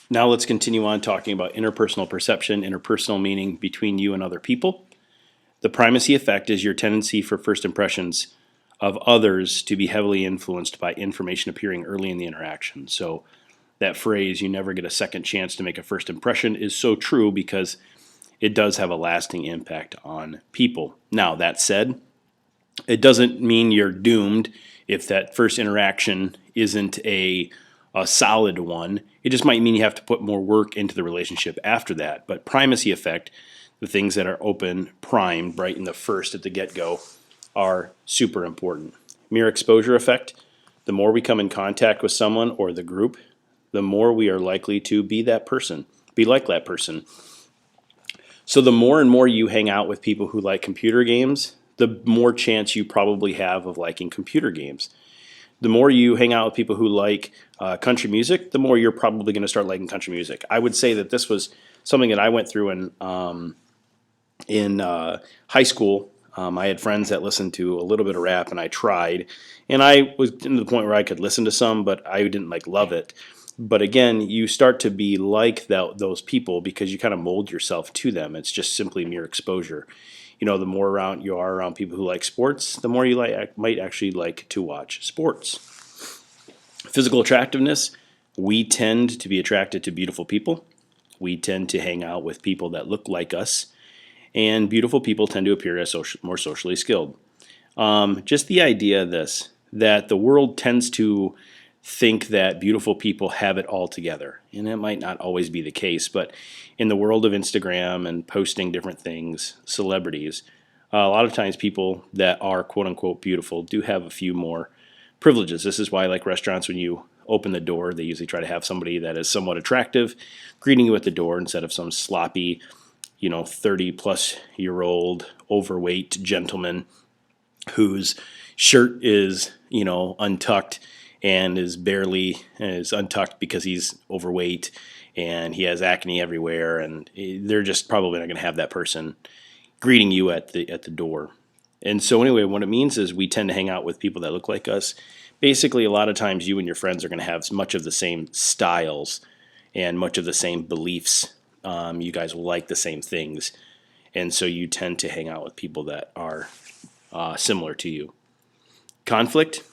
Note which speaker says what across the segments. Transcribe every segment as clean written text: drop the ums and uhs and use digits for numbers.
Speaker 1: Now let's continue on talking about interpersonal perception, interpersonal meaning between you and other people. The primacy effect is your tendency for first impressions of others to be heavily influenced by information appearing early in the interaction. So that phrase, you never get a second chance to make a first impression, is so true because it does have a lasting impact on people. Now, that said, it doesn't mean you're doomed if that first interaction isn't a solid one. It just might mean you have to put more work into the relationship after that. But primacy effect, the things that are open, primed right in the first at the get-go, are super important. Mere exposure effect, the more we come in contact with someone or the group, the more we are likely to be that person, be like that person. So the more and more you hang out with people who like computer games, the more chance you probably have of liking computer games. The more you hang out with people who like country music, the more you're probably going to start liking country music. I would say that this was something that I went through in high school. I had friends that listened to a little bit of rap, and I tried. And I was to the point where I could listen to some, but I didn't love it. But again, you start to be like those people because you kind of mold yourself to them. It's just simply mere exposure. The more around you are around people who like sports, the more you might actually like to watch sports. Physical attractiveness, we tend to be attracted to beautiful people. We tend to hang out with people that look like us. And beautiful people tend to appear as more socially skilled. Just the idea of this, that the world tends to think that beautiful people have it all together. And it might not always be the case, but in the world of Instagram and posting different things, celebrities, a lot of times people that are quote unquote beautiful do have a few more privileges. This is why, like restaurants, when you open the door, they usually try to have somebody that is somewhat attractive greeting you at the door instead of some sloppy, 30-plus-year-old overweight gentleman whose shirt is, untucked and is untucked because he's overweight and he has acne everywhere, and they're just probably not going to have that person greeting you at the door. And so anyway, what it means is we tend to hang out with people that look like us. Basically, a lot of times you and your friends are going to have much of the same styles and much of the same beliefs. You guys will like the same things. And so you tend to hang out with people that are similar to you. Conflict.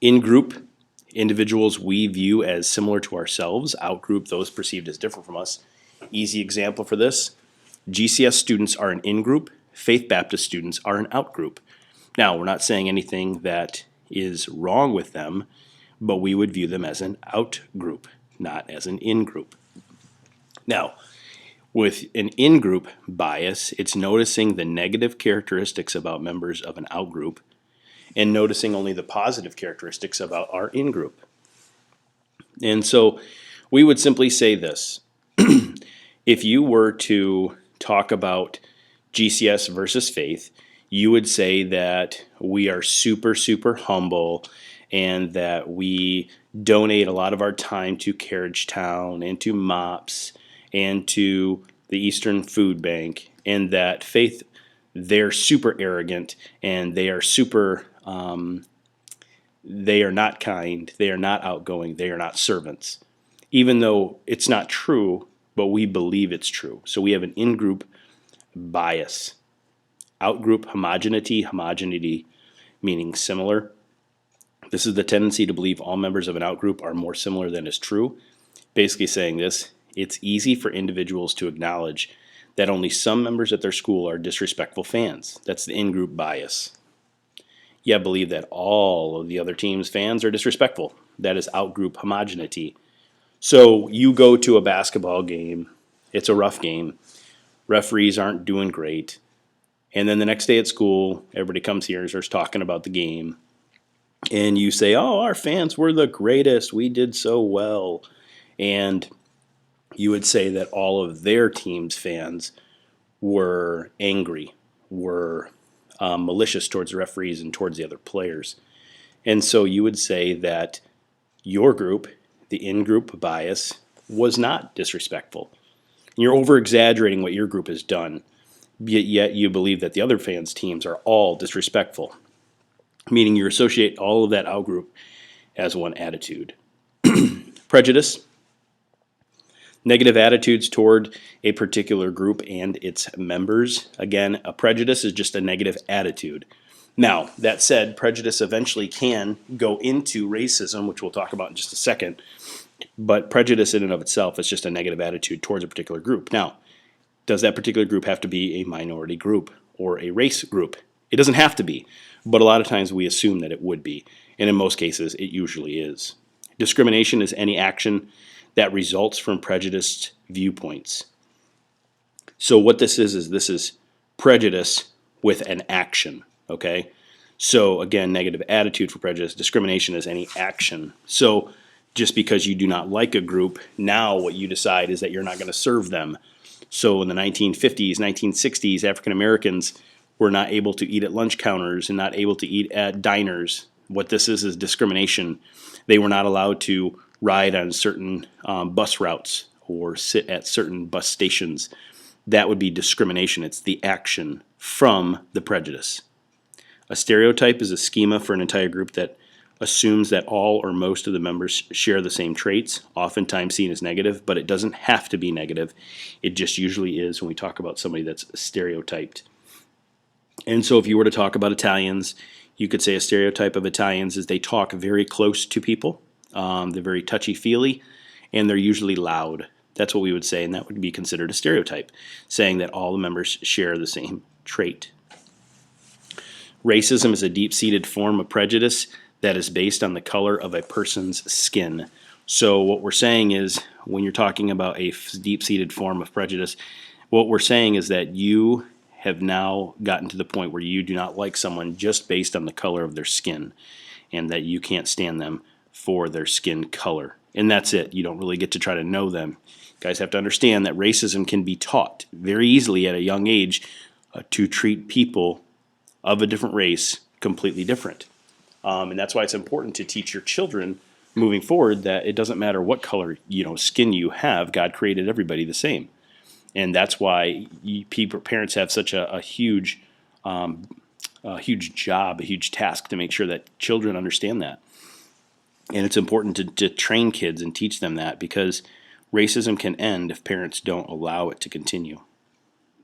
Speaker 1: In group, individuals we view as similar to ourselves, out group those perceived as different from us. Easy example for this, GCS students are an in group, Faith Baptist students are an out group. Now, we're not saying anything that is wrong with them, but we would view them as an out group, not as an in group. Now, with an in-group bias, it's noticing the negative characteristics about members of an out-group and noticing only the positive characteristics about our in-group. And so we would simply say this. If you were to talk about GCS versus faith, you would say that we are super, super humble and that we donate a lot of our time to Carriage Town and to MOPS and to the Eastern Food Bank, and that faith, they're super arrogant and they are super, they are not kind, they are not outgoing, they are not servants. Even though it's not true, but we believe it's true. So we have an in-group bias. Out-group homogeneity meaning similar. This is the tendency to believe all members of an out-group are more similar than is true. Basically saying this, it's easy for individuals to acknowledge that only some members at their school are disrespectful fans. That's the in-group bias. Yeah, believe that all of the other team's fans are disrespectful. That is out-group homogeneity. So you go to a basketball game, it's a rough game, referees aren't doing great, and then the next day at school, everybody comes here and starts talking about the game, and you say, oh, our fans were the greatest, we did so well, and you would say that all of their team's fans were angry, were malicious towards the referees and towards the other players. And so you would say that your group, the in-group bias, was not disrespectful. You're over-exaggerating what your group has done, yet you believe that the other fans' teams are all disrespectful, meaning you associate all of that out-group as one attitude. Prejudice. Negative attitudes toward a particular group and its members. Again, a prejudice is just a negative attitude. Now, that said, prejudice eventually can go into racism, which we'll talk about in just a second, but prejudice in and of itself is just a negative attitude towards a particular group. Now, does that particular group have to be a minority group or a race group? It doesn't have to be, but a lot of times we assume that it would be, and in most cases it usually is. Discrimination is any action that results from prejudiced viewpoints. So what this is prejudice with an action, okay? So again, negative attitude for prejudice. Discrimination is any action. So just because you do not like a group, now what you decide is that you're not going to serve them. So in the 1950s, 1960s, African Americans were not able to eat at lunch counters and not able to eat at diners. What this is discrimination. They were not allowed to ride on certain bus routes or sit at certain bus stations. That would be discrimination. It's the action from the prejudice. A stereotype is a schema for an entire group that assumes that all or most of the members share the same traits, oftentimes seen as negative, but it doesn't have to be negative. It just usually is when we talk about somebody that's stereotyped. And so if you were to talk about Italians, you could say a stereotype of Italians is they talk very close to people. They're very touchy-feely, and they're usually loud. That's what we would say, and that would be considered a stereotype, saying that all the members share the same trait. Racism is a deep-seated form of prejudice that is based on the color of a person's skin. So what we're saying is, when you're talking about a deep-seated form of prejudice, what we're saying is that you have now gotten to the point where you do not like someone just based on the color of their skin, and that you can't stand them for their skin color. And that's it. You don't really get to try to know them. You guys have to understand that racism can be taught very easily at a young age to treat people of a different race completely different. And that's why it's important to teach your children moving forward that it doesn't matter what color skin you have. God created everybody the same. And that's why parents have such a huge job, a huge task to make sure that children understand that. And it's important to train kids and teach them that, because racism can end if parents don't allow it to continue.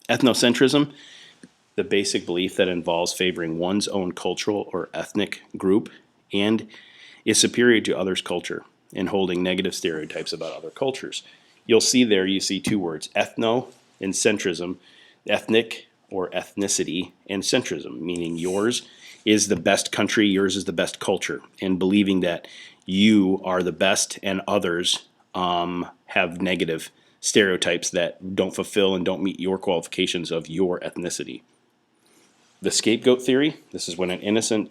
Speaker 1: Ethnocentrism, the basic belief that involves favoring one's own cultural or ethnic group and is superior to others' culture and holding negative stereotypes about other cultures. You see two words, ethno and centrism, ethnic or ethnicity, and centrism, meaning yours is the best country, yours is the best culture, and believing that you are the best and others have negative stereotypes that don't fulfill and don't meet your qualifications of your ethnicity. The scapegoat theory, this is when an innocent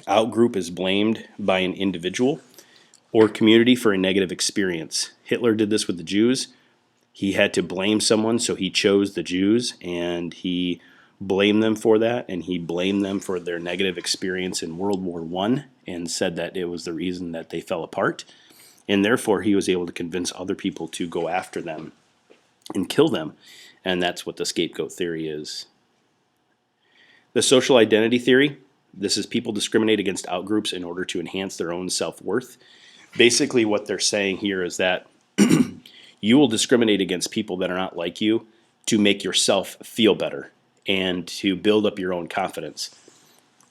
Speaker 1: outgroup is blamed by an individual or community for a negative experience. Hitler did this with the Jews. He had to blame someone, so he chose the Jews, and he blamed them for that, and he blamed them for their negative experience in World War I and said that it was the reason that they fell apart. And therefore, he was able to convince other people to go after them and kill them. And that's what the scapegoat theory is. The social identity theory, this is people discriminate against outgroups in order to enhance their own self-worth. Basically, what they're saying here is that you will discriminate against people that are not like you to make yourself feel better and to build up your own confidence.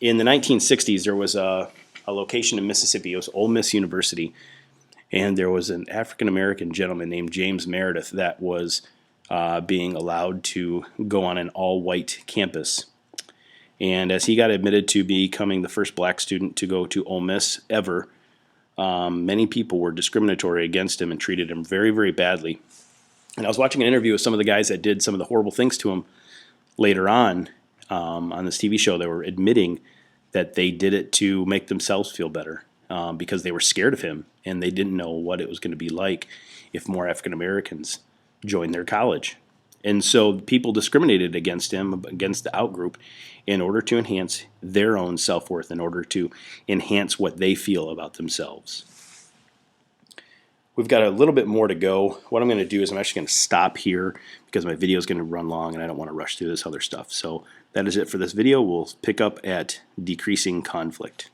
Speaker 1: In the 1960s, there was a location in Mississippi. It was Ole Miss University. And there was an African-American gentleman named James Meredith that was being allowed to go on an all-white campus. And as he got admitted to becoming the first black student to go to Ole Miss ever, many people were discriminatory against him and treated him very, very badly. And I was watching an interview with some of the guys that did some of the horrible things to him later on this TV show. They were admitting that they did it to make themselves feel better because they were scared of him and they didn't know what it was going to be like if more African Americans joined their college. And so people discriminated against him, against the outgroup, in order to enhance their own self-worth, in order to enhance what they feel about themselves. We've got a little bit more to go. What I'm going to do is I'm actually going to stop here because my video is going to run long and I don't want to rush through this other stuff. So that is it for this video. We'll pick up at decreasing conflict.